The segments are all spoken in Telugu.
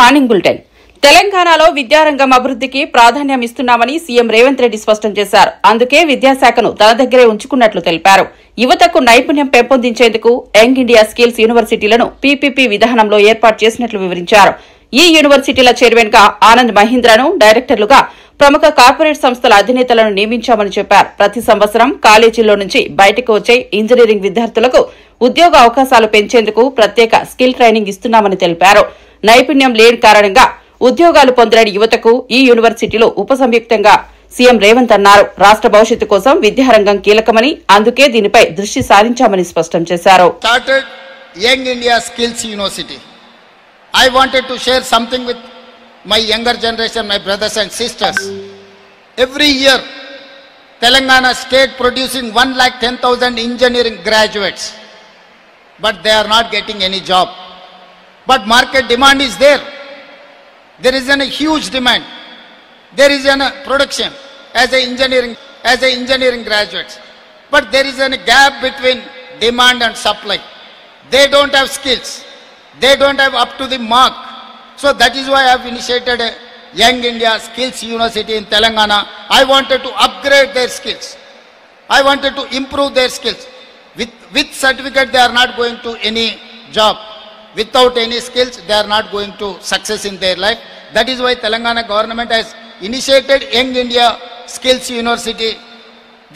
Morning bulletin. తెలంగాణలో విద్యారంగం అభివృద్ధికి ప్రాధాన్యం ఇస్తున్నామని సీఎం రేవంత్ రెడ్డి స్పష్టం చేశారు. అందుకే విద్యాశాఖను తన దగ్గరే ఉంచుకున్నట్లు తెలిపారు. యువతకు నైపుణ్యం పెంపొందించేందుకు యంగ్ ఇండియా స్కిల్స్ యూనివర్సిటీలను పీపీపీ విధానంలో ఏర్పాటు చేసినట్లు వివరించారు. ఈ యూనివర్సిటీల చైర్మన్ గా ఆనంద్ మహీంద్రను, డైరెక్టర్లుగా ప్రముఖ కార్పొరేట్ సంస్థల అధినేతలను నియమించామని చెప్పారు. ప్రతి సంవత్సరం కాలేజీల్లో నుంచి బయటకు వచ్చే ఇంజనీరింగ్ విద్యార్థులకు ఉద్యోగ అవకాశాలు పెంచేందుకు ప్రత్యేక స్కిల్ ట్రైనింగ్ ఇస్తున్నామని తెలిపారు. నైపుణ్యం లేని కారణంగా ఉద్యోగాలు పొందలేని యువతకు ఈ యూనివర్సిటీలు ఉపసంయుక్తంగా సీఎం రేవంత్ అన్నారు. రాష్ట్ర భవిష్యత్తు కోసం విద్యారంగం కీలకమని, అందుకే దీనిపై దృష్టి సారించామని స్పష్టం చేశారు. Young India skills university. I wanted to share something with my younger generation, my brothers and sisters. Every year, Telangana state producing 1,10,000 engineering graduates, but they are not getting any job. But market demand is there. There is a huge demand. There is a production as engineering graduates. But there is a gap between demand and supply. They don't have skills. They don't have up to the mark. So that is why I have initiated a Young India Skills University in Telangana. I wanted to upgrade their skills. I wanted to improve their skills. With certificate they are not going to any job. Without any skills they are not going to success in their life. That is why Telangana government has initiated Young India Skills University.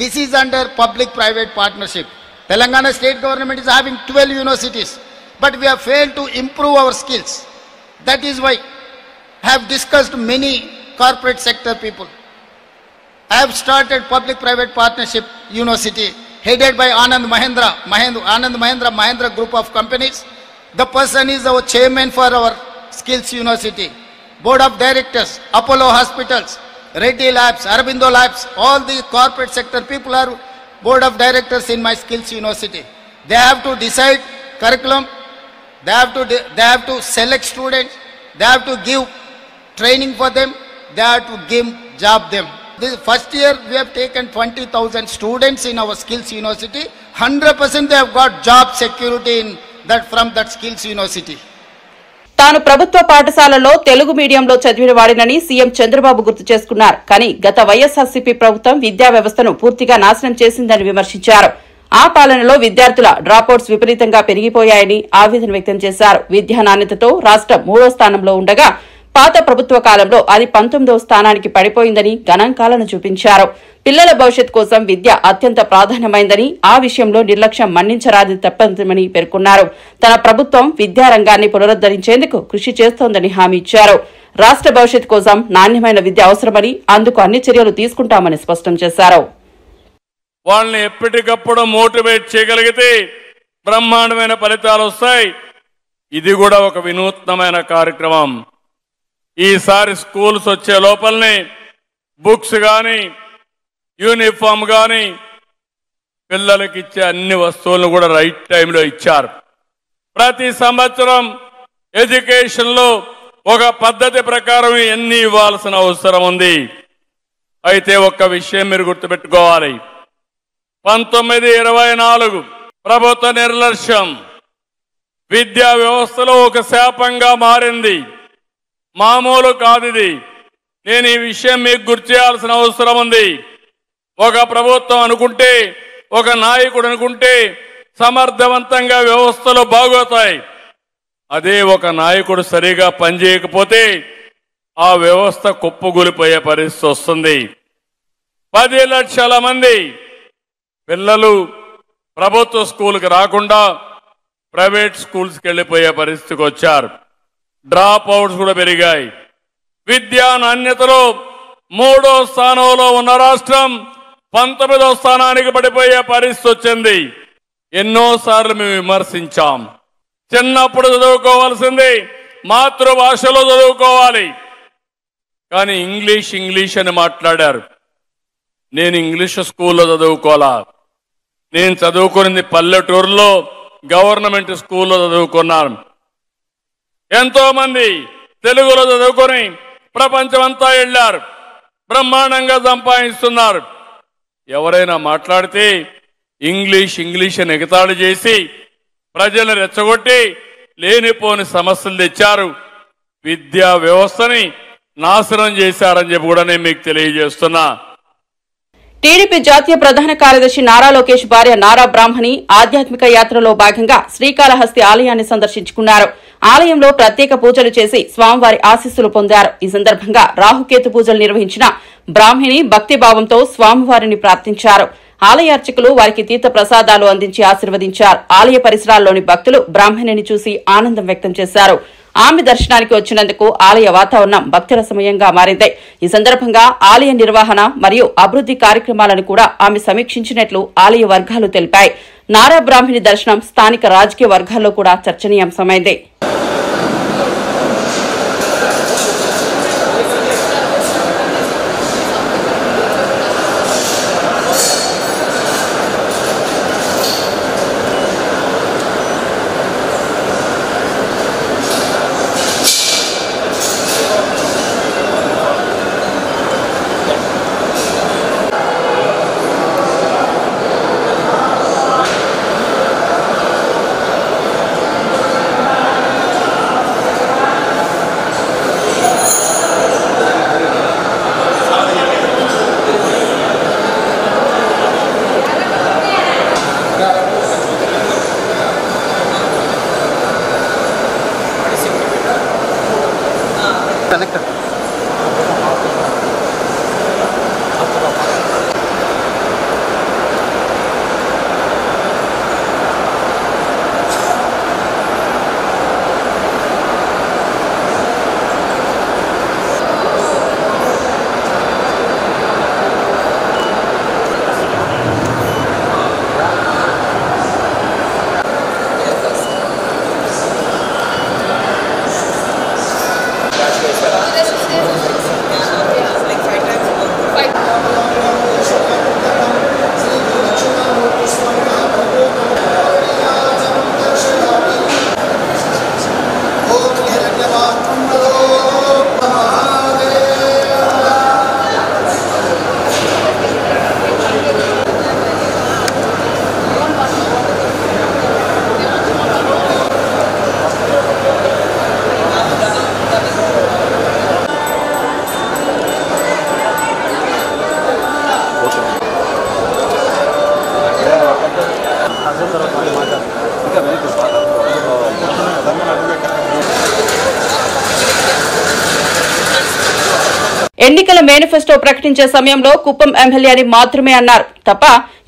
This is under public-private partnership. Telangana state government is having 12 universities. But we have failed to improve our skills. That is why I have discussed many corporate sector people. I have started public-private partnership university headed by Anand Mahindra group of companies. The person is our chairman for our skills university. Board of directors, Apollo Hospitals, Reddy Labs, Aurobindo Labs, all the corporate sector people are board of directors in my skills university. They have to decide curriculum. They have to select students. They have to give training for them. They have to give job them. This first year we have taken 20,000 students in our skills university. 100% they have got job security in from that skills university. తాను ప్రభుత్వ పాఠశాలలో తెలుగు మీడియంలో చదివిన వాడినని సీఎం చంద్రబాబు గుర్తు చేసుకున్నారు. కానీ గత వైఎస్ఆర్సీపీ ప్రభుత్వం విద్యా వ్యవస్థను పూర్తిగా నాశనం చేసిందని విమర్శించారు. ఆ పాలనలో విద్యార్థుల డ్రాపౌట్స్ విపరీతంగా పెరిగిపోయాయని ఆవేదన వ్యక్తం చేశారు. విద్యా నాణ్యతతో రాష్ట్రం 3వ స్థానంలో ఉండగా పాత ప్రభుత్వ కాలంలో అది 19వ స్థానానికి పడిపోయిందని గణాంకాలను చూపించారు. పిల్లల భవిష్యత్ కోసం విద్య అత్యంత ప్రాధాన్యమైందని, ఆ విషయంలో నిర్లక్ష్యం మన్నించరాదని తప్పనిసరని పేర్కొన్నారు. తన ప్రభుత్వం విద్యారంగాన్ని పునరుద్దరించేందుకు కృషి చేస్తోందని హామీ ఇచ్చారు. రాష్ట్ర భవిష్యత్ కోసం నాణ్యమైన విద్య అవసరమని, అందుకు అన్ని చర్యలు తీసుకుంటామని స్పష్టం చేశారు. వాళ్ళని ఎప్పటికప్పుడు మోటివేట్ చేయగలిగితే బ్రహ్మాండమైన ఫలితాలు వస్తాయి. ఇది కూడా ఒక వినూత్నమైన కార్యక్రమం. ఈసారి స్కూల్స్ వచ్చే లోపలనే బుక్స్ కానీ, యూనిఫామ్ కానీ, పిల్లలకి ఇచ్చే అన్ని వస్తువులను కూడా రైట్ టైంలో ఇచ్చారు. ప్రతి సంవత్సరం ఎడ్యుకేషన్లో ఒక పద్ధతి ప్రకారం ఎన్ని ఇవ్వాల్సిన అవసరం ఉంది. అయితే ఒక్క విషయం మీరు గుర్తుపెట్టుకోవాలి. 1924 ప్రభుత్వ నిర్లక్ష్యం విద్యా వ్యవస్థలో ఒక శాపంగా మారింది. మామూలు కాదు ఇది. నేను ఈ విషయం మీకు గుర్తు చేయాల్సిన అవసరం ఉంది. ఒక ప్రభుత్వం అనుకుంటే, ఒక నాయకుడు అనుకుంటే సమర్థవంతంగా వ్యవస్థలు బాగోతాయి. అదే ఒక నాయకుడు సరిగా పనిచేయకపోతే ఆ వ్యవస్థ కుప్పగూలిపోయే పరిస్థితి వస్తుంది. 10 లక్షల మంది పిల్లలు ప్రభుత్వ స్కూల్కి రాకుండా ప్రైవేట్ స్కూల్స్కి వెళ్ళిపోయే పరిస్థితికి వచ్చారు. డ్రాప్ అవుట్స్ కూడా పెరిగాయి. విద్యా నాణ్యతలో 3వ స్థానంలో ఉన్న రాష్ట్రం 19వ స్థానానికి పడిపోయే పరిస్థితి వచ్చింది. ఎన్నోసార్లు మేము విమర్శించాం. చిన్నప్పుడు చదువుకోవాల్సింది మాతృభాషలో చదువుకోవాలి, కానీ ఇంగ్లీష్ అని మాట్లాడారు. నేను ఇంగ్లీష్ స్కూల్లో చదువుకోవాలా? నేను చదువుకున్నది పల్లెటూరులో గవర్నమెంట్ స్కూల్లో చదువుకున్నాను. ఎంతో మంది తెలుగులో చదువుకొని ప్రపంచమంతా వెళ్ళారు, బ్రహ్మాండంగా సంపాదిస్తున్నారు. ఎవరైనా మాట్లాడితే ఇంగ్లీష్ అని ఎగతాళి చేసి ప్రజలను రెచ్చగొట్టి లేనిపోని సమస్యలు తెచ్చారు. విద్యా వ్యవస్థని నాశనం చేశారని చెప్పి కూడా నేను మీకు తెలియజేస్తున్నా. టీడీపీ జాతీయ ప్రధాన కార్యదర్శి నారా లోకేష్ భార్య నారా బ్రాహ్మణి ఆధ్యాత్మిక యాత్రలో భాగంగా శ్రీకాళహస్తి ఆలయాన్ని సందర్శించుకున్నారు. ఆలయంలో ప్రత్యేక పూజలు చేసి స్వామివారి ఆశీస్సులు పొందారు. ఈ సందర్భంగా రాహుకేతు పూజలు నిర్వహించిన బ్రాహ్మణి భక్తిభావంతో స్వామివారిని ప్రార్థించారు. ఆలయ అర్చకులు వారికి తీర్థ ప్రసాదాలు అందించి ఆశీర్వదించారు. ఆలయ పరిసరాల్లోని భక్తులు బ్రాహ్మణిని చూసి ఆనందం వ్యక్తం చేశారు. ఆమె దర్శనానికి వచ్చినందుకు ఆలయ వాతావరణం భక్తిరసమయంగా మారింది. ఈ సందర్భంగా ఆలయ నిర్వహణ మరియు అభివృద్ది కార్యక్రమాలను కూడా ఆమె సమీక్షించినట్లు ఆలయ వర్గాలు తెలిపాయి. నారా బ్రాహ్మణి దర్శనం స్థానిక రాజకీయ వర్గాల్లో కూడా చర్చనీయాంశమైంది. ఎన్నికల మేనిఫెస్టో ప్రకటించే సమయంలో కుప్పం ఎమ్మెల్యే అని మాత్రమే అన్నారు తప్ప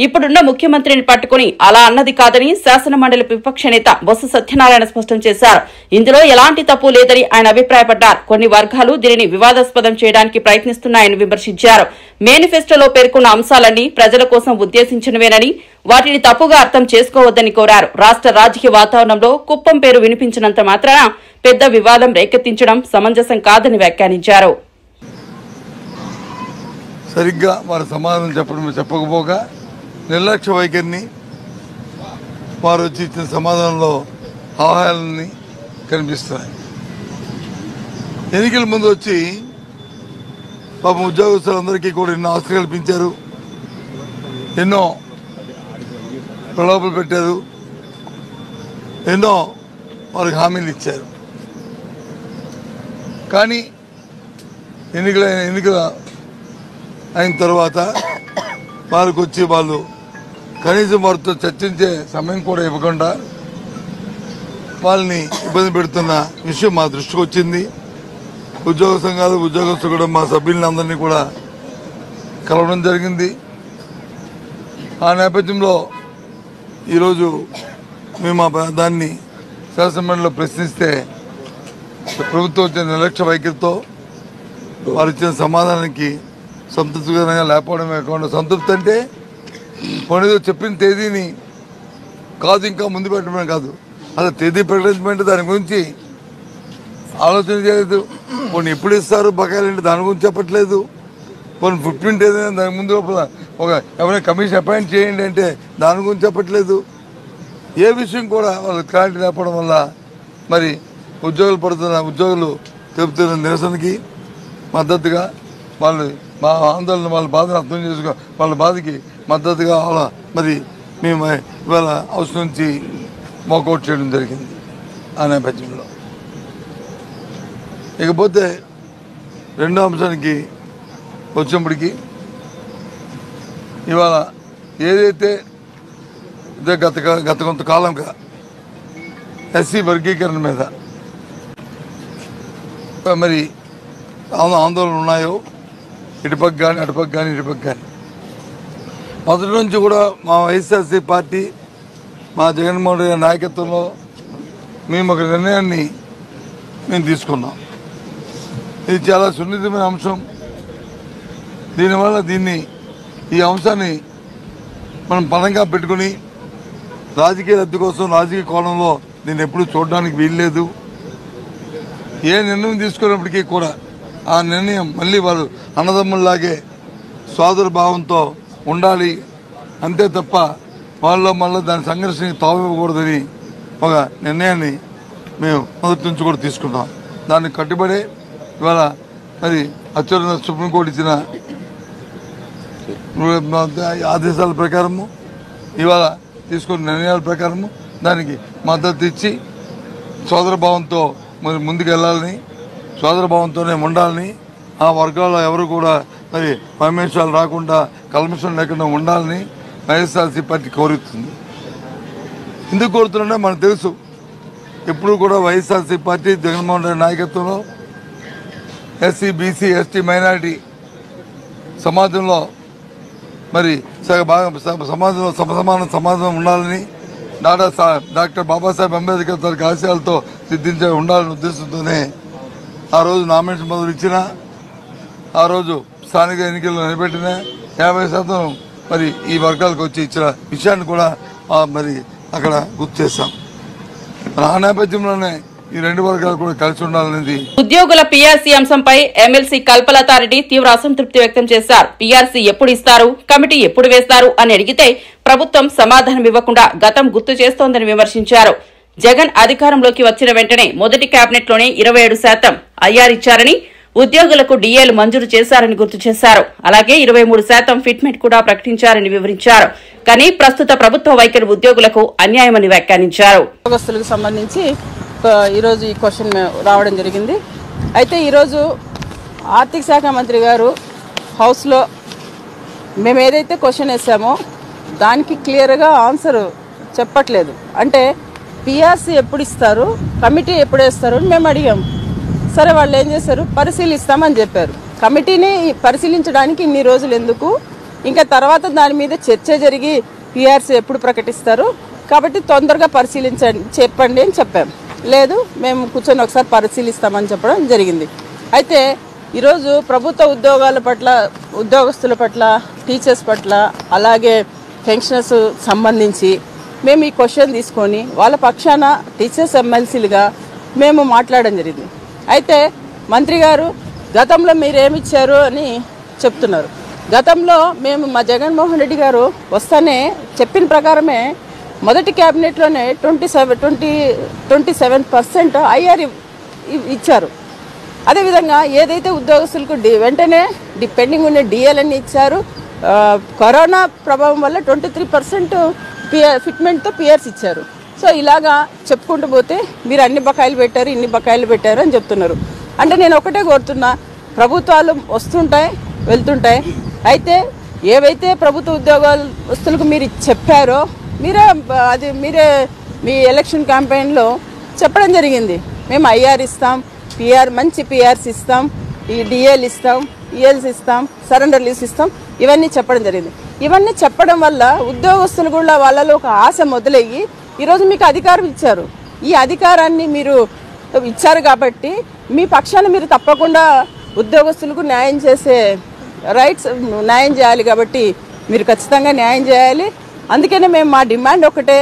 ఇప్పుడున్న ముఖ్యమంత్రిని పట్టుకుని అలా అన్నది కాదని శాసనమండలి విపక్ష నేత బొత్స సత్యనారాయణ స్పష్టం చేశారు. ఇందులో ఎలాంటి తప్పు లేదని ఆయన అభిప్రాయపడ్డారు. కొన్ని వర్గాలు దీనిని వివాదాస్పదం చేయడానికి ప్రయత్నిస్తున్నాయని విమర్శించారు. మేనిఫెస్టోలో పేర్కొన్న అంశాలన్నీ ప్రజల కోసం ఉద్దేశించినవేనని వాటిని తప్పుగా అర్థం చేసుకోవద్దని కోరారు. రాష్ట్ర రాజకీయ వాతావరణంలో కుప్పం పేరు వినిపించినంత మాత్రాన పెద్ద వివాదం రేకెత్తించడం సమంజసం కాదని వ్యాఖ్యానించారు. సరిగ్గా వారు సమాధానం చెప్పకపోగా నిర్లక్ష్య వైఖరిని వారు వచ్చి ఇచ్చిన సమాధానంలో ఆహారాలని కనిపిస్తున్నాయి. ఎన్నికల ముందు వచ్చి పాపం ఉద్యోగస్తులందరికీ కూడా ఎన్నో ఆస్తులు కల్పించారు, ఎన్నో ప్రలోభాలు పెట్టారు, ఎన్నో వారికి హామీలు ఇచ్చారు. కానీ ఎన్నికల అయిన తర్వాత వాళ్ళకు వచ్చి వాళ్ళు కనీసం వారితో చర్చించే సమయం కూడా ఇవ్వకుండా వాళ్ళని ఇబ్బంది పెడుతున్న విషయం మా దృష్టికి వచ్చింది. ఉద్యోగ సంఘాలు ఉద్యోగస్తులు కూడా మా సభ్యులందరినీ కూడా కలవడం జరిగింది. ఆ నేపథ్యంలో ఈరోజు మేము దాన్ని శాసనమండలిలో ప్రశ్నిస్తే ప్రభుత్వం వచ్చిన నిర్లక్ష్య వైఖరితో వారు ఇచ్చిన సమాధానానికి సంతృప్తికరంగా లేకపోవడమే కాకుండా, సంతృప్తి అంటే కొనేదో చెప్పిన తేదీని కాదు ఇంకా ముందు పెట్టడమే కాదు, అసలు తేదీ ప్రకటించమంటే దాని గురించి ఆలోచన చేయలేదు. కొన్ని ఎప్పుడు ఇస్తారు బకాయిలు అంటే దాని గురించి చెప్పట్లేదు. కొన్ని 15 ఏదైనా దాని ముందు ఒక ఎవరైనా కమిషన్ అపాయింట్ చేయండి అంటే దాని గురించి చెప్పట్లేదు. ఏ విషయం కూడా వాళ్ళకి క్లారిటీ లేకపోవడం వల్ల మరి ఉద్యోగులు తెలుపుతున్న నిరసనకి మద్దతుగా వాళ్ళు మా ఆందోళన వాళ్ళ బాధను అర్థం చేసుకో వాళ్ళ బాధకి మద్దతుగా మరి మేము ఇవాళ హౌస్ నుంచి వాకౌట్ చేయడం జరిగింది. ఆ నేపథ్యంలో ఇకపోతే రెండో అంశానికి వచ్చినప్పటికీ ఇవాళ ఏదైతే గత కొంతకాలంగా ఎస్సీ వర్గీకరణ మీద మరి ఆందోళనలు ఉన్నాయో ఇటుపక్క కానీ అటుపక్క కానీ ఇటుపక్క కానీ మొదటి నుంచి కూడా మా వైఎస్ఆర్సీ పార్టీ మా జగన్మోహన్ రెడ్డి నాయకత్వంలో మేము ఒక నిర్ణయాన్ని తీసుకున్నాం. ఇది చాలా సున్నితమైన అంశం. దీనివల్ల ఈ అంశాన్ని మనం పదంగా పెట్టుకుని రాజకీయ లబ్ధి కోసం రాజకీయ కోణంలో దీన్ని ఎప్పుడూ చూడడానికి వీల్లేదు. ఏ నిర్ణయం తీసుకున్నప్పటికీ కూడా ఆ నిర్ణయం మళ్ళీ వాళ్ళు అన్నదమ్ముల్లాగే సోదర భావంతో ఉండాలి, అంతే తప్ప వాళ్ళలో మళ్ళీ దాని సంఘర్షణకి తావివ్వకూడదని ఒక నిర్ణయాన్ని మేము మొదటి నుంచి కూడా తీసుకున్నాం. దానికి కట్టుబడే ఇవాళ మరి అత్యున్నత సుప్రీంకోర్టు ఇచ్చిన ఆదేశాల ప్రకారము ఇవాళ తీసుకున్న నిర్ణయాల ప్రకారము దానికి మద్దతు ఇచ్చి సోదరభావంతో మరి ముందుకు వెళ్ళాలని, సోదరభావంతోనే ఉండాలని, ఆ వర్గాల్లో ఎవరు కూడా మరి వైమేషాలు రాకుండా కల్మషం లేకుండా ఉండాలని వైఎస్ఆర్సీ పార్టీ కోరుతుంది. ఎందుకు కోరుతున్నా మనకు తెలుసు. ఎప్పుడు కూడా వైఎస్ఆర్సీ పార్టీ జగన్మోహన్ రెడ్డి నాయకత్వంలో ఎస్సీ బీసీ ఎస్టీ మైనారిటీ సమాజంలో మరి సమాజంలో సమాన సమాజం ఉండాలని డాక్టర్ బాబాసాహెబ్ అంబేద్కర్ తన ఆశయాలతో సిద్ధించే ఉండాలనే ఉద్దేశంతోనే ఆ రోజు నామినేషన్ పదవులు ఇచ్చినా, ఆ రోజు స్థానిక ఎన్నికల్లో నిలబెట్టిన 50% మరి ఈ వర్గాలకు వచ్చి ఇచ్చిన విషయాన్ని కూడా మరి అక్కడ గుర్తు చేశాం. ఆ నేపథ్యంలోనే ఈ రెండు వర్గాలు కూడా కలిసి ఉండాలనేది. ఉద్యోగుల పీఆర్సీ అంశంపై ఎమ్మెల్సీ కల్పలతారెడ్డి తీవ్ర అసంతృప్తి వ్యక్తం చేశారు. పీఆర్సీ ఎప్పుడు ఇస్తారు, కమిటీ ఎప్పుడు వేస్తారు అని అడిగితే ప్రభుత్వం సమాధానం ఇవ్వకుండా గతం గుర్తు చేస్తోందని విమర్శించారు. జగన్ అధికారంలోకి వచ్చిన వెంటనే మొదటి కేబినెట్ లోనే 27% ఐఆర్ ఇచ్చారని, ఉద్యోగులకు డీఏలు మంజూరు చేశారని గుర్తు చేశారు. అలాగే 23% ఫిట్మెంట్ కూడా ప్రకటించారని వివరించారు. కానీ ప్రస్తుత ప్రభుత్వ వైఖరి ఉద్యోగులకు అన్యాయమని వ్యాఖ్యానించారు. ఉద్యోగస్తులకు సంబంధించి ఈరోజు ఈ క్వశ్చన్ రావడం జరిగింది. అయితే ఈరోజు ఆర్థిక శాఖ మంత్రి గారు హౌస్లో మేము ఏదైతే క్వశ్చన్ వేసామో దానికి క్లియర్గా ఆన్సర్ చెప్పట్లేదు. అంటే పీఆర్సీ ఎప్పుడు ఇస్తారు, కమిటీ ఎప్పుడు వేస్తారు అని మేము అడిగాం. సరే వాళ్ళు ఏం చేశారు, పరిశీలిస్తామని చెప్పారు. కమిటీని పరిశీలించడానికి ఇన్ని రోజులు ఎందుకు, ఇంకా తర్వాత దాని మీద చర్చ జరిగి పీఆర్సీ ఎప్పుడు ప్రకటిస్తారు కాబట్టి తొందరగా పరిశీలించండి చెప్పండి అని చెప్పాం. లేదు మేము కూర్చొని ఒకసారి పరిశీలిస్తామని చెప్పడం జరిగింది. అయితే ఈరోజు ప్రభుత్వ ఉద్యోగస్తుల పట్ల టీచర్స్ పట్ల అలాగే పెన్షనర్స్ సంబంధించి మేము ఈ క్వశ్చన్ తీసుకొని వాళ్ళ పక్షాన టీచర్స్ ఎమ్మెల్సీలుగా మేము మాట్లాడడం జరిగింది. అయితే మంత్రి గారు గతంలో మీరేమిచ్చారు అని చెప్తున్నారు. గతంలో మేము మా జగన్మోహన్ రెడ్డి గారు వస్తానే చెప్పిన ప్రకారమే మొదటి క్యాబినెట్లోనే 27% ఐఆర్ ఇచ్చారు. అదేవిధంగా ఏదైతే ఉద్యోగస్తులకు వెంటనే పెండింగ్ ఉండే డిఎల్ఎన్ని ఇచ్చారు. కరోనా ప్రభావం వల్ల 23% ఫిట్మెంట్తో పిఆర్స్ ఇచ్చారు. సో ఇలాగా చెప్పుకుంటూ పోతే మీరు అన్ని బకాయిలు పెట్టారు, ఇన్ని బకాయిలు పెట్టారు అని చెప్తున్నారు. అంటే నేను ఒకటే కోరుతున్నా, ప్రభుత్వాలు వస్తుంటాయి వెళ్తుంటాయి. అయితే ఏవైతే ప్రభుత్వ ఉద్యోగస్తులకు మీరు చెప్పారో మీరే మీ ఎలక్షన్ క్యాంపెయిన్లో చెప్పడం జరిగింది. మేము ఐఆర్ ఇస్తాం, మంచి పిఆర్స్ ఇస్తాం, ఈ డిఏలు ఇస్తాం, ఈఎల్స్ ఇస్తాం, సరెండర్ లీవ్స్ ఇస్తాం, ఇవన్నీ చెప్పడం జరిగింది. ఇవన్నీ చెప్పడం వల్ల ఉద్యోగస్తులు కూడా వాళ్ళలో ఒక ఆశ మొదలయ్యి ఈరోజు మీకు అధికారం ఇచ్చారు. ఈ అధికారాన్ని మీరు ఇచ్చారు కాబట్టి మీ పక్షాన మీరు తప్పకుండా ఉద్యోగస్తులకు న్యాయం చేసే న్యాయం చేయాలి. కాబట్టి మీరు ఖచ్చితంగా న్యాయం చేయాలి. అందుకనే మేము మా డిమాండ్ ఒకటే,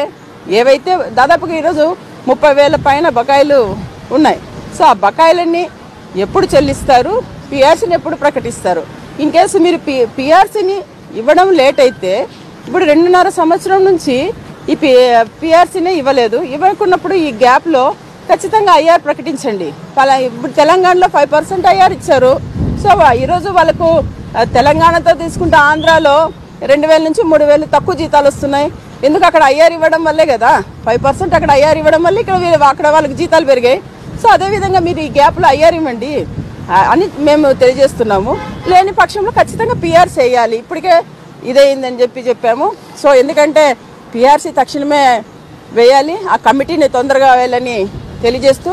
ఏవైతే దాదాపుగా ఈరోజు 30,000 పైన బకాయిలు ఉన్నాయి. సో ఆ బకాయిలన్నీ ఎప్పుడు చెల్లిస్తారు, పిఆర్సీని ఎప్పుడు ప్రకటిస్తారు? ఇన్ కేసు మీరు పిఆర్సీని ఇవ్వడం లేట్ అయితే, ఇప్పుడు 2.5 సంవత్సరం నుంచి ఈ పిఆర్సీనే ఇవ్వకున్నప్పుడు ఈ గ్యాప్లో ఖచ్చితంగా ఐఆర్ ప్రకటించండి. ఇప్పుడు తెలంగాణలో 5% ఐఆర్ ఇచ్చారు. సో ఈరోజు వాళ్ళకు తెలంగాణతో తీసుకుంటే ఆంధ్రాలో 2,000 నుంచి 3,000 తక్కువ జీతాలు వస్తున్నాయి. ఎందుకు? అక్కడ ఐఆర్ ఇవ్వడం వల్లే కదా. 5% అక్కడ ఐఆర్ ఇవ్వడం వల్ల అక్కడ వాళ్ళకి జీతాలు పెరిగాయి. సో సో అదేవిధంగా మీరు ఈ గ్యాప్లో ఐఆర్ ఇవ్వండి అని మేము తెలియజేస్తున్నాము. లేని పక్షంలో ఖచ్చితంగా పిఆర్సీ వేయాలి. ఇప్పటికే ఇదైందని చెప్పాము. సో ఎందుకంటే పిఆర్సీ తక్షణమే వేయాలి, ఆ కమిటీని తొందరగా వేయాలని తెలియజేస్తూ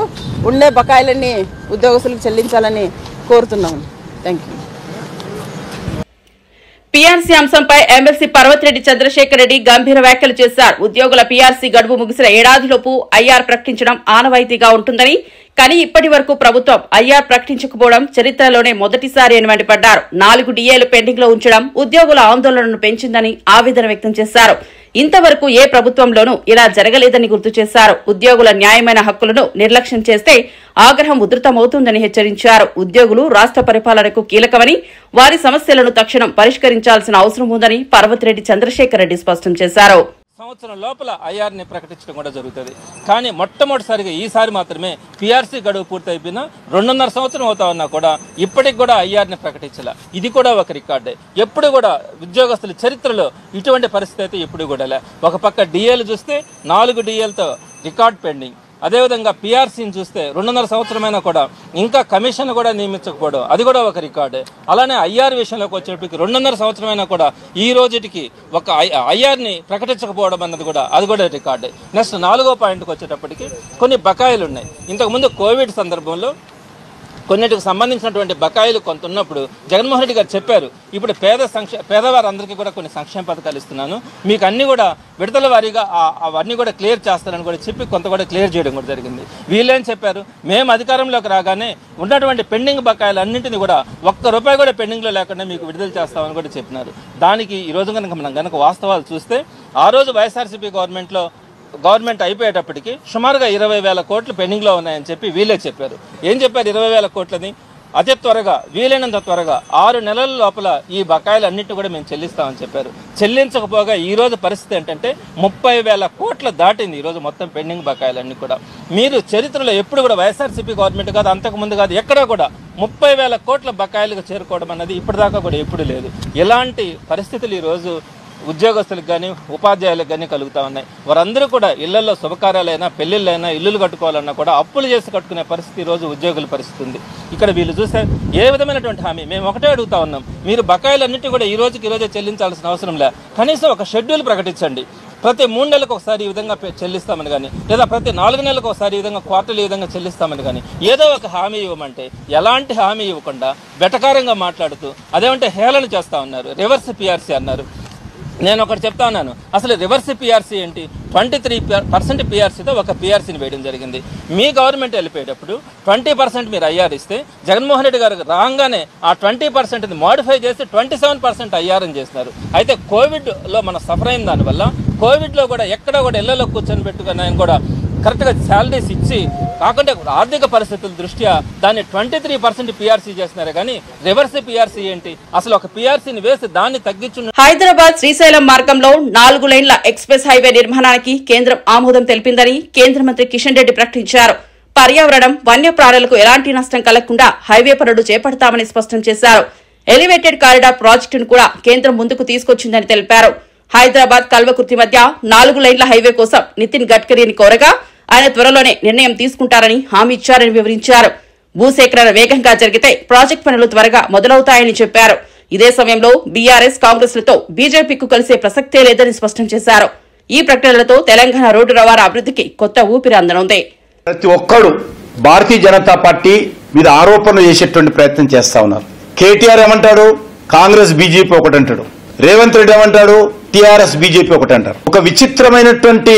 ఉండే బకాయిలన్నీ ఉద్యోగస్తులకు చెల్లించాలని కోరుతున్నాము. Thank you. పీఆర్సీ అంశంపై ఎమ్మెల్సీ పర్వతిరెడ్డి చంద్రశేఖర్ రెడ్డి గంభీర వ్యాఖ్యలు చేశారు. ఉద్యోగుల పీఆర్సీ గడువు ముగిసిన ఏడాదిలోపు ఐఆర్ ప్రకటించడం ఆనవాయితీగా ఉంటుందని, కానీ ఇప్పటి వరకు ప్రభుత్వం ఐఆర్ ప్రకటించకపోవడం చరిత్రలోనే మొదటిసారి అని మండిపడ్డారు. 4 డిఏలు పెండింగ్ లో ఉంచడం ఉద్యోగుల ఆందోళనను పెంచిందని ఆవేదన వ్యక్తం చేశారు. ఇంతవరకు ఏ ప్రభుత్వంలోనూ ఇలా జరగలేదని గుర్తు చేశారు. ఉద్యోగుల న్యాయమైన హక్కులను నిర్లక్ష్యం చేస్తే ఆగ్రహం ఉధృతమవుతుందని హెచ్చరించారు. ఉద్యోగులు రాష్ట్ర పరిపాలనకు కీలకమని, వారి సమస్యలను తక్షణం పరిష్కరించాల్సిన అవసరం ఉందని పర్వతిరెడ్డి చంద్రశేఖర్ రెడ్డి స్పష్టం చేశారు. సంవత్సరం లోపల ఐఆర్ని ప్రకటించడం కూడా జరుగుతుంది. కానీ మొట్టమొదటిసారిగా ఈసారి మాత్రమే పీఆర్సీ గడువు పూర్తయిపోయిన 2.5 సంవత్సరం అవుతా ఉన్నా కూడా ఇప్పటికి కూడా ఐఆర్ని ప్రకటించాల. ఇది కూడా ఒక రికార్డే. ఎప్పుడు కూడా ఉద్యోగస్తుల చరిత్రలో ఇటువంటి పరిస్థితి అయితే ఎప్పుడు కూడా లే. ఒక పక్క డిఏలు చూస్తే 4 డిఏలతో రికార్డ్ పెండింగ్. అదేవిధంగా పీఆర్సీని చూస్తే 2.5 సంవత్సరమైనా కూడా ఇంకా కమిషన్ కూడా నియమించకపోవడం, అది కూడా ఒక రికార్డే. అలానే ఐఆర్ విషయంలోకి వచ్చేటప్పటికి 2.5 సంవత్సరమైనా కూడా ఈ రోజుకి ఒక ఐఆర్ని ప్రకటించకపోవడం అన్నది కూడా అది కూడా రికార్డే. నెక్స్ట్ 4వ పాయింట్కి వచ్చేటప్పటికి కొన్ని బకాయిలు ఉన్నాయి. ఇంతకుముందు కోవిడ్ సందర్భంలో కొన్నిటికి సంబంధించినటువంటి బకాయిలు కొంత ఉన్నప్పుడు జగన్మోహన్ రెడ్డి గారు చెప్పారు, ఇప్పుడు పేదవారందరికీ కూడా కొన్ని సంక్షేమ పథకాలు ఇస్తున్నాను, మీకు అన్ని కూడా విడతల వారీగా అవన్నీ కూడా క్లియర్ చేస్తానని కూడా చెప్పి కొంత కూడా క్లియర్ చేయడం కూడా జరిగింది. వీళ్ళేం చెప్పారు, మేము అధికారంలోకి రాగానే ఉన్నటువంటి పెండింగ్ బకాయిలు అన్నింటినీ కూడా ₹1 కూడా పెండింగ్లో లేకుండా మీకు విడుదల చేస్తామని కూడా చెప్పినారు. దానికి ఈరోజు మనం వాస్తవాలు చూస్తే ఆ రోజు వైఎస్ఆర్సీపీ గవర్నమెంట్ అయిపోయేటప్పటికి సుమారుగా 20,000 కోట్లు పెండింగ్లో ఉన్నాయని చెప్పి వీళ్ళే చెప్పారు. ఏం చెప్పారు 20,000 కోట్లని? అతి త్వరగా వీలైనంత త్వరగా 6 నెలల లోపల ఈ బకాయిలు అన్నింటినీ కూడా మేము చెల్లిస్తామని చెప్పారు. చెల్లించకపోగా ఈరోజు పరిస్థితి ఏంటంటే 30,000 కోట్లు దాటింది ఈరోజు మొత్తం పెండింగ్ బకాయిలన్నీ కూడా. మీరు చరిత్రలో ఎప్పుడు కూడా వైఎస్ఆర్సీపీ గవర్నమెంట్ కాదు, అంతకుముందు కాదు, ఎక్కడా కూడా 30,000 కోట్ల బకాయిలకు చేరుకోవడం అన్నది ఇప్పటిదాకా కూడా ఎప్పుడు లేదు. ఇలాంటి పరిస్థితులు ఈరోజు ఉద్యోగస్తులకు కానీ ఉపాధ్యాయులకు కానీ కలుగుతూ ఉన్నాయి. వారందరూ కూడా ఇళ్లలో శుభకార్యాలైనా పెళ్లిళ్ళైనా ఇల్లులు కట్టుకోవాలన్నా కూడా అప్పులు చేసి కట్టుకునే పరిస్థితి ఈరోజు ఉద్యోగుల పరిస్థితి ఉంది. ఇక్కడ వీళ్ళు చూస్తే ఏ విధమైనటువంటి హామీ, మేము ఒకటే అడుగుతా ఉన్నాం, మీరు బకాయిలన్నింటి కూడా ఈ రోజే చెల్లించాల్సిన అవసరం లే, కనీసం ఒక షెడ్యూల్ ప్రకటించండి. ప్రతి 3 నెలలకు ఒకసారి ఈ విధంగా చెల్లిస్తామని కానీ, లేదా ప్రతి 4 నెలలకు ఒకసారి ఈ విధంగా క్వార్టర్లీ ఈ విధంగా చెల్లిస్తామని కానీ ఏదో ఒక హామీ ఇవ్వమంటే ఎలాంటి హామీ ఇవ్వకుండా వెటకారంగా మాట్లాడుతూ అదేమంటే హేళన చేస్తూ ఉన్నారు. రివర్స్ పీఆర్సీ అన్నారు. నేను ఒకటి చెప్తా ఉన్నాను, అసలు రివర్స్ పీఆర్సీ ఏంటి? 23% పీఆర్సీతో ఒక పీఆర్సీని వేయడం జరిగింది. మీ గవర్నమెంట్ వెళ్ళిపోయేటప్పుడు 20% మీరు ఐఆర్ ఇస్తే జగన్మోహన్ రెడ్డి గారు రాగానే ఆ 20%ని మోడిఫై చేసి 27% ఐఆర్ అని చేస్తున్నారు. అయితే కోవిడ్లో మనం సఫర్ అయిన దానివల్ల కోవిడ్లో కూడా ఎక్కడ కూడా ఇళ్లలో కూర్చొని పెట్టుకుని ఆయన కూడా కరెక్ట్గా శాలరీస్ ఇచ్చి కాకుండా ఆర్థిక పరిస్థితుల దృష్ట్యా దాన్ని 23% పీఆర్సీ చేస్తున్నారు. కానీ రివర్స్ పీఆర్సీ ఏంటి? అసలు ఒక పీఆర్సీని వేసి దాన్ని తగ్గించు. హైదరాబాద్ శ్రీశైలం మార్గంలో 4 లేన్ల ఎక్స్ప్రెస్ హైవే నిర్మాణానికి కేంద్రం ఆమోదం తెలిపిందని కేంద్ర మంత్రి కిషన్ రెడ్డి ప్రకటించారు. పర్యావరణం, వన్యప్రాణులకు ఎలాంటి నష్టం కలగకుండా హైవే పనులు చేపడతామని స్పష్టం చేశారు. ఎలివేటెడ్ కారిడార్ ప్రాజెక్టును కూడా కేంద్రం ముందుకు తీసుకొచ్చిందని తెలిపారు. హైదరాబాద్ కల్వకుర్తి మధ్య 4 లైన్ల హైవే కోసం నితిన్ గడ్కరీని కోరగా ఆయన త్వరలోనే నిర్ణయం తీసుకుంటారని హామీ ఇచ్చారని వివరించారు. భూసేకరణ వేగంగా జరిగితే ప్రాజెక్టు పనులు త్వరగా మొదలవుతాయని చెప్పారు. ఇదే సమయంలో బీఆర్ఎస్, కాంగ్రెస్లతో బీజేపీకు కలిసే ప్రసక్తే లేదని స్పష్టం చేశారు. ఈ ప్రకటనలతో తెలంగాణ రోడ్డు రవాణా అభివృద్ధికి కొత్త ఊపిరి అందనుంది. ప్రతి ఒక్కరు భారతీయ జనతా పార్టీ మీద ఆరోపణలు చేసేటువంటి ప్రయత్నం చేస్తా ఉన్నారు. కేటీఆర్ ఏమంటాడు, కాంగ్రెస్ బీజేపీ ఒకటి అంటాడు. రేవంత్ రెడ్డి ఏమంటాడు, టీఆర్ఎస్ బీజేపీ ఒకటి అంటారు. ఒక విచిత్రమైనటువంటి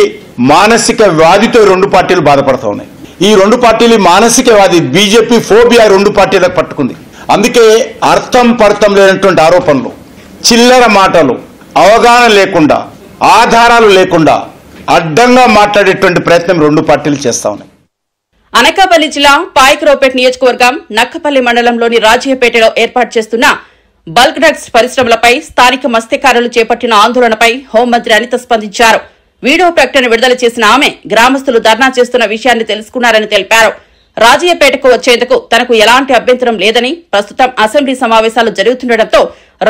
మానసిక వ్యాధితో 2 పార్టీలు బాధపడుతూ ఉన్నాయి. ఈ 2 పార్టీలు మానసిక వ్యాధి, బీజేపీ ఫోబియా 2 పార్టీలకు పట్టుకుంది. అందుకే అర్థం పర్థం లేనటువంటి ఆరోపణలు, చిల్లర మాటలు, అవగాహన లేకుండా, ఆధారాలు లేకుండా అడ్డంగా మాట్లాడేటువంటి ప్రయత్నం 2 పార్టీలు చేస్తా ఉన్నాయి. అనకాపల్లి జిల్లా పాయకరావుపేట నియోజకవర్గం నక్కపల్లి మండలంలోని రాజయ్యపేటలో ఏర్పాటు చేస్తున్న బల్క్ డ్రగ్స్ పరిశ్రమలపై స్థానిక మత్స్యకారులు చేపట్టిన ఆందోళనపై హోంమంత్రి అనిత స్పందించారు. వీడియో ప్రకటన విడుదల చేసిన ఆమె గ్రామస్తులు ధర్నా చేస్తున్న విషయాన్ని తెలుసుకున్నారని తెలిపారు. రాజయ్యపేటకు వచ్చేందుకు తనకు ఎలాంటి అభ్యంతరం లేదని, ప్రస్తుతం అసెంబ్లీ సమావేశాలు జరుగుతుండటంతో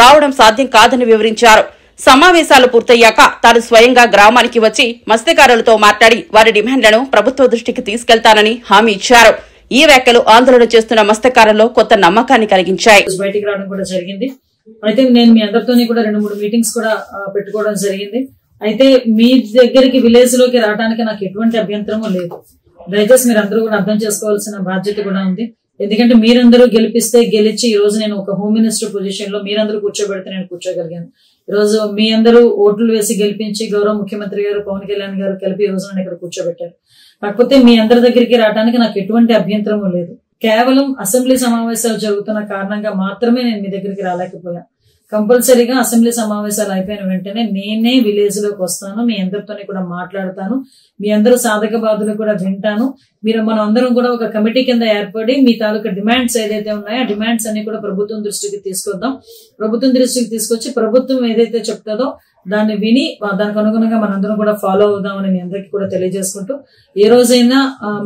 రావడం సాధ్యం కాదని వివరించారు. సమావేశాలు పూర్తయ్యాక తాను స్వయంగా గ్రామానికి వచ్చి మత్స్యకారులతో మాట్లాడి వారి డిమాండ్లను ప్రభుత్వ దృష్టికి తీసుకెళ్తానని హామీ ఇచ్చారు. ఈ వ్యాఖ్యలు ఆందోళన చేస్తున్న మత్స్యకారుల్లో కొత్త నమ్మకాన్ని కలిగించాయి. బయటికి రావడం కూడా జరిగింది. అయితే నేను మీ అందరితోని కూడా 2-3 మీటింగ్స్ కూడా పెట్టుకోవడం జరిగింది. అయితే మీ దగ్గరికి విలేజ్ లోకి రావడానికి నాకు ఎటువంటి అభ్యంతరము లేదు. దయచేసి మీరు అందరూ కూడా అర్థం చేసుకోవాల్సిన బాధ్యత కూడా ఉంది. ఎందుకంటే మీరందరూ గెలిచి ఈ రోజు నేను ఒక హోమ్ మినిస్టర్ పొజిషన్ లో మీరందరూ కూర్చోబెడితే నేను కూర్చోగలిగాను. ఈ రోజు మీ అందరూ ఓట్లు వేసి గెలిపించి గౌరవ ముఖ్యమంత్రి గారు పవన్ కళ్యాణ్ గారు కలిపి ఈ రోజు నన్ను ఇక్కడ కూర్చోబెట్టారు. కాకపోతే మీ అందరి దగ్గరికి రావడానికి నాకు ఎటువంటి అభ్యంతరము లేదు. కేవలం అసెంబ్లీ సమావేశాలు జరుగుతున్న కారణంగా మాత్రమే నేను మీ దగ్గరికి రాలేకపోయా. కంపల్సరీగా అసెంబ్లీ సమావేశాలు అయిపోయిన వెంటనే నేనే విలేజ్ లోకి వస్తాను, మీ అందరితోనే కూడా మాట్లాడతాను, మీ అందరూ సాధక బాధలు కూడా వింటాను. మనం అందరం కూడా ఒక కమిటీ కింద ఏర్పడి మీ తాలూకా డిమాండ్స్ ఏదైతే ఉన్నాయో ఆ డిమాండ్స్ అన్ని కూడా ప్రభుత్వం దృష్టికి తీసుకొద్దాం. ప్రభుత్వం దృష్టికి తీసుకొచ్చి ప్రభుత్వం ఏదైతే చెప్తుందో దాన్ని విని దానికి అనుగుణంగా మనందరం కూడా ఫాలో అవుదామని మీ అందరికీ కూడా తెలియజేసుకుంటూ, ఏ రోజైనా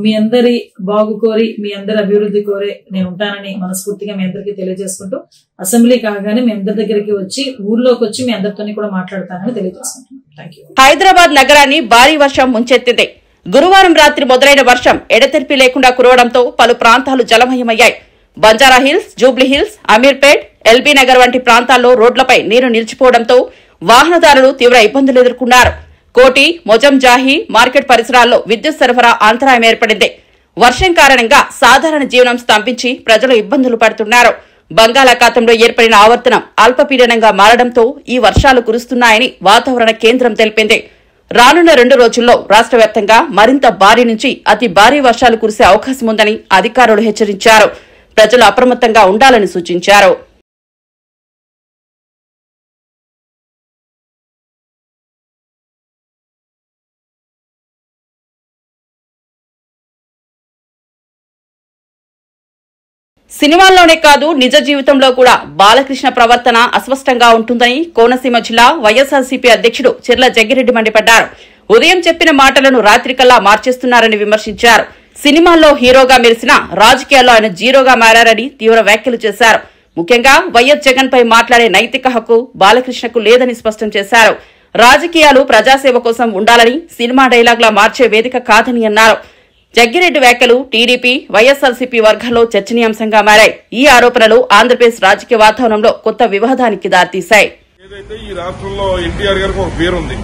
మీ అందరి బాగు కోరి మీ అందరి అభివృద్ధి కోరే నేను ఉంటానని మనస్ఫూర్తిగా మీ అందరికీ తెలియజేసుకుంటూ, అసెంబ్లీ కాగానే మీ అందరి దగ్గరికి వచ్చి ఊర్లోకి వచ్చి మీ అందరితోని కూడా మాట్లాడతానని తెలియజేసుకుంటున్నాను. Thank you. హైదరాబాద్ నగరాన్ని భారీ వర్షం ముంచెత్తింది. గురువారం రాత్రి మొదలైన వర్షం ఎడతెరిపి లేకుండా కురవడంతో పలు ప్రాంతాలు జలమయమయ్యాయి. బంజారాహిల్స్, జూబ్లీహిల్స్, అమీర్పేట్, ఎల్బీ నగర్ వంటి ప్రాంతాల్లో రోడ్లపై నీరు నిలిచిపోవడంతో వాహనదారులు తీవ్ర ఇబ్బందులు ఎదుర్కొన్నారు. కోటి, మొజంజాహి మార్కెట్ పరిసరాల్లో విద్యుత్ సరఫరా అంతరాయం ఏర్పడింది. వర్షం కారణంగా సాధారణ జీవనం స్తంభించి ప్రజలు ఇబ్బందులు పడుతున్నారు. బంగాళాఖాతంలో ఏర్పడిన ఆవర్తనం అల్పపీడనంగా మారడంతో ఈ వర్షాలు కురుస్తున్నాయని వాతావరణ కేంద్రం తెలిపింది. రానున్న 2 రోజుల్లో రాష్ట్ర వ్యాప్తంగా మరింత భారీ నుంచి అతి భారీ వర్షాలు కురిసే అవకాశం ఉందని అధికారులు హెచ్చరించారు. ప్రజలు అప్రమత్తంగా ఉండాలని సూచించారు. సినిమాల్లోనే కాదు నిజ జీవితంలో కూడా బాలకృష్ణ ప్రవర్తన అస్పష్టంగా ఉంటుందని కోనసీమ జిల్లా వైఎస్ఆర్సీపీ అధ్యక్షుడు చిర్ల జగ్గిరెడ్డి మండిపడ్డారు. ఉదయం చెప్పిన మాటలను రాత్రికల్లా మార్చేస్తున్నారని విమర్శించారు. సినిమాల్లో హీరోగా మెరిసిన రాజకీయాల్లో ఆయన జీరోగా మారారని తీవ్ర వ్యాఖ్యలు చేశారు. ముఖ్యంగా వైఎస్ జగన్ పై మాట్లాడే నైతిక హక్కు బాలకృష్ణకు లేదని స్పష్టం చేశారు. రాజకీయాలు ప్రజాసేవ కోసం ఉండాలని, సినిమా డైలాగ్లా మార్చే వేదిక కాదని అన్నారు. జగ్గిరెడ్డి వ్యాఖ్యలు టీడీపీ, వైఎస్ఆర్సీపీ వర్గాల్లో చర్చనీయాంశంగా మారాయి. ఈ ఆరోపణలు ఆంధ్రప్రదేశ్ రాజకీయ వాతావరణంలో కొత్త వివాదానికి దారితీశాయి. ఏదైతే ఈ రాష్ట్రంలో ఎన్టీఆర్ గారికి ఒక పేరుంది,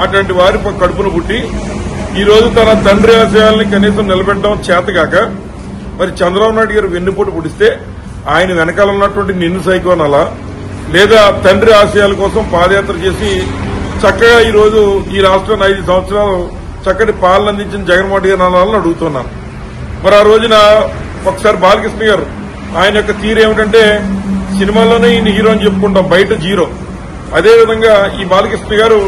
అటువంటి వారి కడుపును పుట్టి ఈ రోజు తన తండ్రి ఆశయాల్ని కనీసం నిలబెట్టడం చేతగాక మరి చంద్రబాబు నాయుడు గారు వెన్నుపోటు పుడిస్తే ఆయన వెనకాల ఉన్నటువంటి నిన్ను సైకోనాలా, లేదా తండ్రి ఆశయాల కోసం పాదయాత్ర చేసి చక్కగా ఈ రోజు ఈ రాష్ట్రాన్ని 5 సంవత్సరాలు చక్కటి పాలన అందించిన జగన్మోహన్ రెడ్డి గారు అనాలని అడుగుతున్నాను. మరి ఆ రోజున ఒకసారి బాలకృష్ణ గారు ఆయన యొక్క తీరు ఏమిటంటే సినిమాల్లోనే ఈయన హీరో అని చెప్పుకుంటాం, బయట జీరో. అదేవిధంగా ఈ బాలకృష్ణ గారు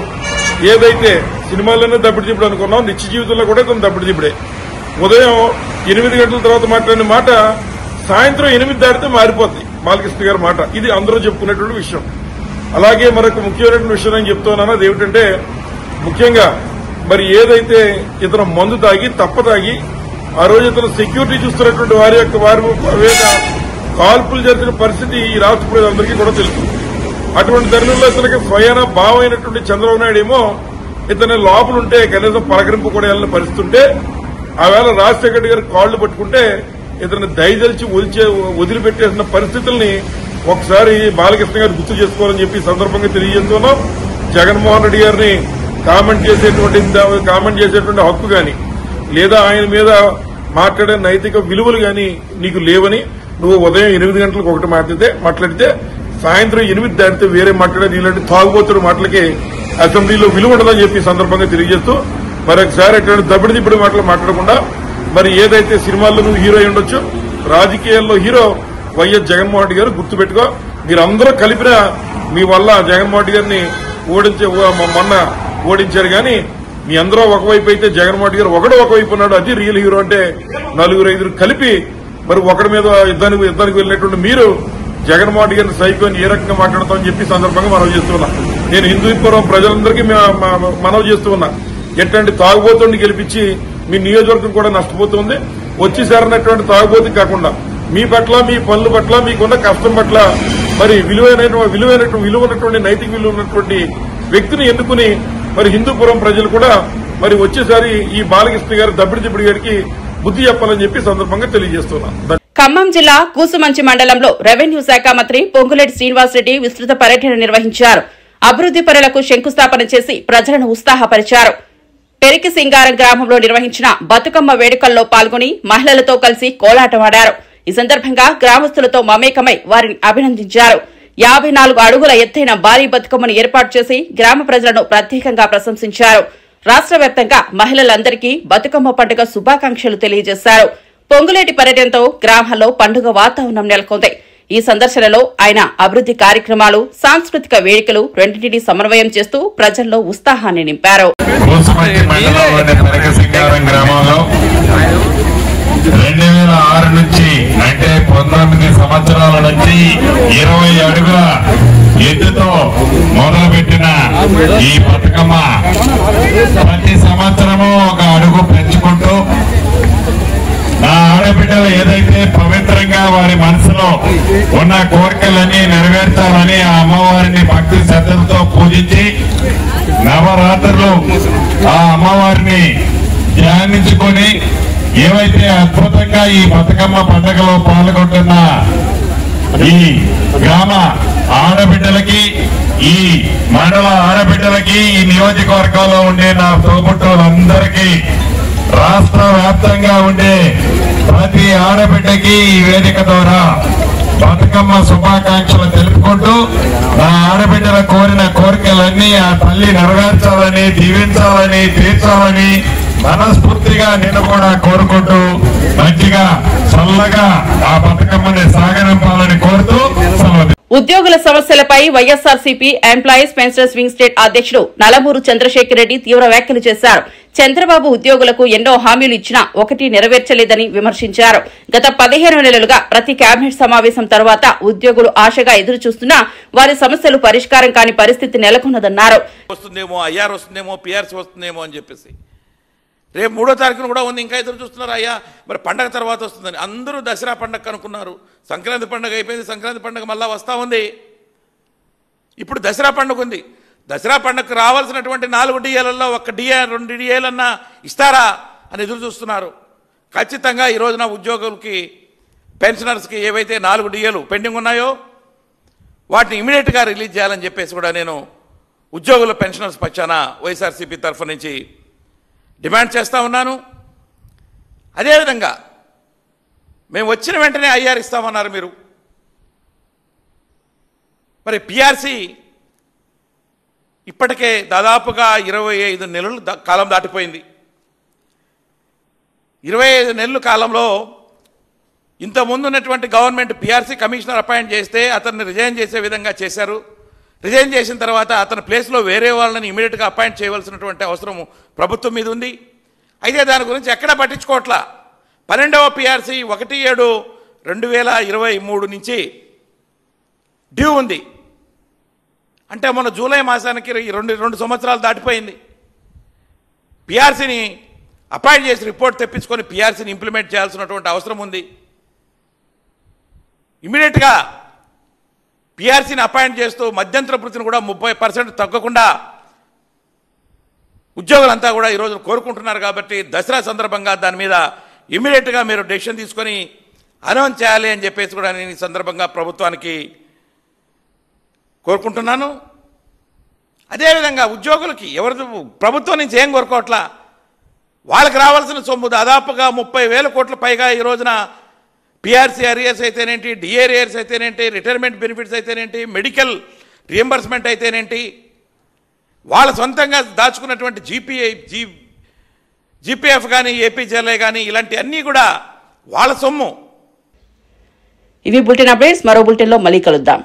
ఏదైతే సినిమాల్లోనే దప్పిడిచిప్పుడు అనుకున్నాం, నిత్య జీవితంలో కూడా తను దప్పిడిచిప్పుడే. ఉదయం 8 గంటల తర్వాత మాట్లాడిన మాట సాయంత్రం 8 దాటితే మారిపోద్ది బాలకృష్ణ గారి మాట. ఇది అందరూ చెప్పుకునేటువంటి విషయం. అలాగే మరొక ముఖ్యమైనటువంటి విషయం నేను చెప్తున్నాను, అది ఏమిటంటే ముఖ్యంగా మరి ఏదైతే ఇతను మందు తాగి తప్పతాగి ఆ రోజు ఇతను సెక్యూరిటీ చూస్తున్నటువంటి వారి మీద కాల్పులు జరిగిన పరిస్థితి ఈ రాష్ట్ర ప్రజలందరికీ కూడా తెలుసు. అటువంటి తరుణంలో ఇతనికి స్వయాన భావమైనటువంటి చంద్రబాబు నాయుడు ఏమో ఇతని లోపలుంటే కనీసం పలకరింపు కూడా వెళ్ళిన పరిస్థితి ఉంటే, ఆవేళ రాజశేఖర రెడ్డి గారు కాళ్లు పట్టుకుంటే ఇతను దయదలిచి వదిలిపెట్టేసిన పరిస్థితుల్ని ఒకసారి బాలకృష్ణ గారు గుర్తు చేసుకోవాలని చెప్పి సందర్భంగా తెలియజేస్తున్నాం. జగన్మోహన్ రెడ్డి గారిని కామెంట్ చేసేటువంటి హక్కు గాని, లేదా ఆయన మీద మాట్లాడే నైతిక విలువలు గాని నీకు లేవని, నువ్వు ఉదయం 8 గంటలకు ఒకటి మాట్లాడితే సాయంత్రం 8 దాటితే వేరే మాట్లాడే నీలాంటి తాగుబోతుడు మాటలకి అసెంబ్లీలో విలువ ఉండదని చెప్పి సందర్భంగా తెలియజేస్తూ మరొకసారి అటువంటి దబ్బిడి మాటలు మాట్లాడకుండా మరి ఏదైతే సినిమాల్లో నువ్వు హీరో ఉండొచ్చు, రాజకీయాల్లో హీరో వైఎస్ జగన్మోహన్ రెడ్డి గారు గుర్తుపెట్టుకో. మీరందరూ కలిపిన మీ వల్ల జగన్మోహన్ రెడ్డి గారిని మొన్న ఓడించారు కానీ మీ అందరూ ఒకవైపు అయితే జగన్మోహన్ రెడ్డి గారు ఒకవైపు ఉన్నాడు. అది రియల్ హీరో అంటే 4-5 కలిపి మరి ఒకడి మీద యుద్ధానికి వెళ్ళినటువంటి మీరు జగన్మోహన్ రెడ్డి గారిని సైకోని ఏ రకంగా మాట్లాడతామని చెప్పి సందర్భంగా మనవి చేస్తున్నా. నేను హిందూపురం ప్రజలందరికీ మనవి చేస్తూ ఉన్నా, ఎట్లాంటి తాగుబోతుని గెలిపించి మీ నియోజకవర్గం కూడా నష్టపోతుంది. వచ్చేసారన్నటువంటి తాగుబోతు కాకుండా మీ పట్ల, మీ పనుల పట్ల, మీకున్న కష్టం పట్ల మరి విలువైనటువంటి నైతిక విలువ ఉన్నటువంటి వ్యక్తిని ఎన్నుకుని మరి హిందూపురం ప్రజలు కూడా మరి వచ్చేసారి ఈ బాలకృష్ణ గారి దబ్బిడి గారికి బుద్ధి చెప్పాలని చెప్పి సందర్భంగా తెలియజేస్తున్నాను. ఖమ్మం జిల్లా కూసుమంచి మండలంలో రెవెన్యూ శాఖ మంత్రి పొంగులేటి శ్రీనివాసరెడ్డి విస్తృత పర్యటన నిర్వహించారు. అభివృద్ది పనులకు శంకుస్థాపన చేసి ప్రజలను ఉత్సాహపరిచారు. పెరికి సింగారం గ్రామంలో నిర్వహించిన బతుకమ్మ వేడుకల్లో పాల్గొని మహిళలతో కలిసి కోలాటమాడారు. ఈ సందర్భంగా గ్రామస్తులతో మమేకమై వారిని అభినందించారు. 54 అడుగుల ఎత్తైన భారీ బతుకమ్మను ఏర్పాటు చేసి గ్రామ ప్రజలను ప్రత్యేకంగా ప్రశంసించారు. రాష్ట్ర వ్యాప్తంగా మహిళలందరికీ బతుకమ్మ పండుగ శుభాకాంక్షలు తెలియజేశారు. పొంగులేటి పర్యటనతో గ్రామాల్లో పండుగ వాతావరణం నెలకొంది. ఈ సందర్శనలో ఆయన అభివృద్ది కార్యక్రమాలు, సాంస్కృతిక వేడుకలు రెండింటినీ సమన్వయం చేస్తూ ప్రజల్లో ఉత్సాహాన్ని నింపారు. 2006 నుంచి అంటే 19 సంవత్సరాల నుంచి 20 అడుగుల ఎత్తుతో మొదలుపెట్టిన ఈ బతుకమ్మ ప్రతి సంవత్సరము ఒక అడుగు పెంచుకుంటూ నా ఆడబిడ్డలు ఏదైతే పవిత్రంగా వారి మనసులో ఉన్న కోరికలన్నీ నెరవేర్చాలని ఆ అమ్మవారిని భక్తి శ్రద్ధలతో పూజించి నవరాత్రులు ఆ అమ్మవారిని ధ్యానించుకొని ఏవైతే అద్భుతంగా ఈ బతుకమ్మ పండుగలో పాల్గొంటున్న ఈ గ్రామ ఆడబిడ్డలకి, ఈ మండల ఆడబిడ్డలకి, ఈ నియోజకవర్గంలో ఉండే నా తోబుట్టువులందరికీ, రాష్ట్ర వ్యాప్తంగా ఉండే ప్రతి ఆడబిడ్డకి ఈ వేదిక ద్వారా బతుకమ్మ శుభాకాంక్షలు తెలుపుకుంటూ నా ఆడబిడ్డల కోరిన కోరికలన్నీ ఆ తల్లి నెరవేర్చాలని, దీవించాలని, తీర్చాలని మనస్ఫూర్తిగా నేను కూడా కోరుకుంటూ మంచిగా చల్లగా ఆ బతుకమ్మని సాగనింపాలని కోరుతూ ఉద్యోగుల సమస్యలపై YSRCP employees pensioners wing state అధ్యక్షుడు నలమూరు చంద్రశేఖర్ రెడ్డి తీవ్ర వ్యాఖ్యలు చేశారు. చంద్రబాబు ఉద్యోగులకు ఎన్నో హామీలు ఇచ్చినా ఒకటి నెరవేర్చలేదని విమర్శించారు. గత 15 నెలలుగా ప్రతి కేబినెట్ సమావేశం తర్వాత ఉద్యోగులు ఆశగా ఎదురుచూస్తున్నా వారి సమస్యలు పరిష్కారం కాని పరిస్థితి నెలకొన్నదన్నారు. వస్తుందేమో, ఐఆర్ వస్తుందేమో, పీఆర్సీ వస్తుందేమో అని చెప్పేసి రేపు 3వ తారీఖున కూడా ఉంది. ఇంకా ఎదురు చూస్తున్నారు. అయ్యా మరి పండగ తర్వాత వస్తుందని అందరూ దసరా పండగ కనుక్కున్నారు. సంక్రాంతి పండుగ అయిపోయింది. సంక్రాంతి పండుగ మళ్ళా వస్తూ ఉంది. ఇప్పుడు దసరా పండుగ ఉంది. దసరా పండుగకు రావాల్సినటువంటి 4 డిఏలలో 1 డిఏ 2 డిఏలన్నా ఇస్తారా అని ఎదురు చూస్తున్నారు. ఖచ్చితంగా ఈ రోజున ఉద్యోగులకి, పెన్షనర్స్కి ఏవైతే 4 డిఏలు పెండింగ్ ఉన్నాయో వాటిని ఇమీడియట్గా రిలీజ్ చేయాలని చెప్పేసి కూడా నేను ఉద్యోగుల పెన్షనర్స్ పక్షాన వైఎస్ఆర్సీపీ తరఫు నుంచి డిమాండ్ చేస్తూ ఉన్నాను. అదేవిధంగా మేము వచ్చిన వెంటనే ఐఆర్ ఇస్తామన్నారు మీరు. మరి పీఆర్సీ ఇప్పటికే దాదాపుగా 25 నెలలు కాలం దాటిపోయింది. 25 నెలల కాలంలో ఇంతకుముందు ఉన్నటువంటి గవర్నమెంట్ పీఆర్సీ కమిషనర్ అపాయింట్ చేస్తే అతన్ని రిజైన్ చేసే విధంగా చేశారు. రిజైన్ చేసిన తర్వాత అతని ప్లేస్లో వేరే వాళ్ళని ఇమీడియట్గా అపాయింట్ చేయవలసినటువంటి అవసరం ప్రభుత్వం మీద ఉంది. అయితే దాని గురించి ఎక్కడా పట్టించుకోవట్లా. 12వ పీఆర్సీ 1/7/2023 నుంచి డ్యూ ఉంది. అంటే మొన్న జూలై మాసానికి 2 సంవత్సరాలు దాటిపోయింది. పీఆర్సీని అపాయింట్ చేసి రిపోర్ట్ తెప్పించుకొని పీఆర్సీని ఇంప్లిమెంట్ చేయాల్సినటువంటి అవసరం ఉంది. ఇమీడియట్గా పీఆర్సీని అపాయింట్ చేస్తూ మధ్యంతర వృత్తిని కూడా 30% తగ్గకుండా ఉద్యోగులంతా కూడా ఈరోజు కోరుకుంటున్నారు. కాబట్టి దసరా సందర్భంగా దాని మీద ఇమీడియట్గా మీరు డెసిషన్ తీసుకొని అనౌన్స్ చేయాలి అని చెప్పేసి కూడా నేను ఈ సందర్భంగా ప్రభుత్వానికి కోరుకుంటున్నాను. అదేవిధంగా ఉద్యోగులకి ఎవరు ప్రభుత్వం నుంచి ఏం కోరుకోవట్లా, వాళ్ళకి రావాల్సిన సొమ్ము దాదాపుగా 30,000 కోట్ల పైగా ఈ రోజున పీఆర్సీ అరియర్స్ అయితేనేంటి, డిఏ అరియర్స్ అయితేనేంటి, రిటైర్మెంట్ బెనిఫిట్స్ అయితేనేంటి, మెడికల్ రియంబర్స్మెంట్ అయితేనేంటి, వాళ్ళ సొంతంగా దాచుకున్నటువంటి జీపీఎఫ్ కానీ, ఏపీజీఎల్ఐ కానీ ఇలాంటి అన్నీ కూడా వాళ్ళ సొమ్ము. ఇవి బులెటిన్ అప్డేట్స్. మరో బులెటిన్లో మళ్ళీ కలుద్దాం.